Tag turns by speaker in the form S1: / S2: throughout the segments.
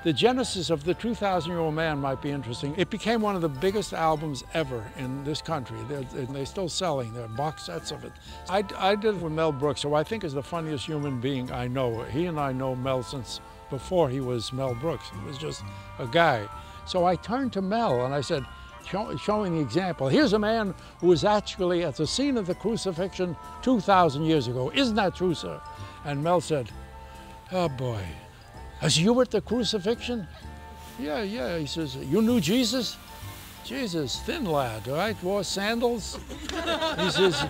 S1: The genesis of the 2,000-Year-Old Man might be interesting. It became one of the biggest albums ever in this country. They're still selling. There are box sets of it. I did it with Mel Brooks, who I think is the funniest human being I know. He and I know Mel since before he was Mel Brooks. He was just a guy. So I turned to Mel and I said, showing the example, here's a man who was actually at the scene of the crucifixion 2,000 years ago. Isn't that true, sir? And Mel said, oh boy, was you at the crucifixion? Yeah. He says, you knew Jesus? Jesus, thin lad, right? Wore sandals? He says,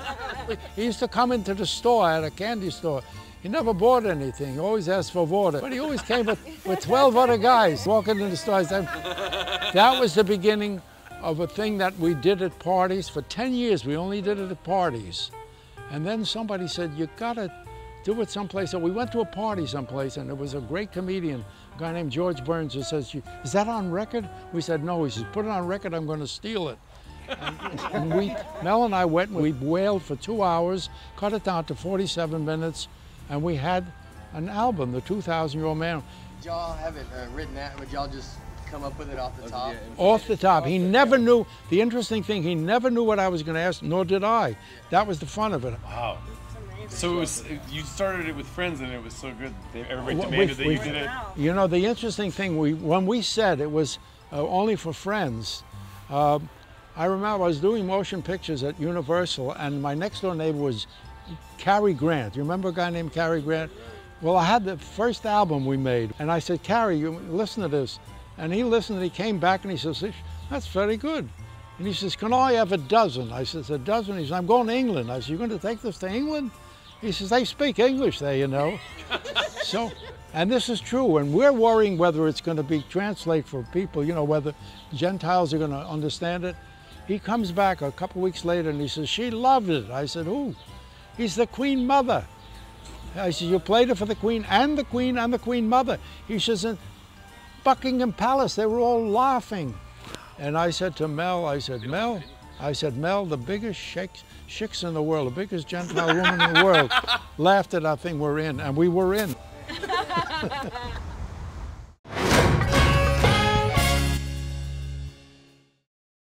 S1: he used to come into the store, at a candy store. He never bought anything. He always asked for water. But he always came with 12 other guys walking in the store. I said, that was the beginning of a thing that we did at parties. For 10 years, we only did it at parties. And then somebody said, you gotta do it someplace. So we went to a party someplace, and there was a great comedian, a guy named George Burns, who says, is that on record? We said, no. He says, put it on record, I'm gonna steal it. And Mel and I went, and we wailed for 2 hours, cut it down to 47 minutes, and we had an album, The 2,000-Year-Old Man.
S2: Did y'all have it written out? Would y'all just come up with it off the top?
S1: Yeah, off the top. He never knew. The interesting thing, he never knew what I was going to ask, nor did I. That was the fun of it.
S3: Wow. So it was, you started it with friends, and it was so good. Everybody demanded that you did it.
S1: You know, the interesting thing, when we said it was only for friends, I remember I was doing motion pictures at Universal, and my next door neighbor was Cary Grant. You remember a guy named Cary Grant? Well, I had the first album we made, and I said, Cary, you listen to this. And he listened, and he came back, and he says, that's very good. And he says, can I have a dozen? I said, a dozen? He says, I'm going to England. I said, you're going to take this to England? He says, they speak English there, you know. So, and this is true, and we're worrying whether it's going to be translated for people, you know, whether Gentiles are going to understand it. He comes back a couple weeks later, and he says, she loved it. I said, who? He's the Queen Mother. I said, you played it for the Queen and the Queen and the Queen Mother. He says, in Buckingham Palace, they were all laughing. And I said to Mel, Mel, the biggest chicks in the world, the biggest Gentile woman in the world, laughed at our thing we're in, and we were in.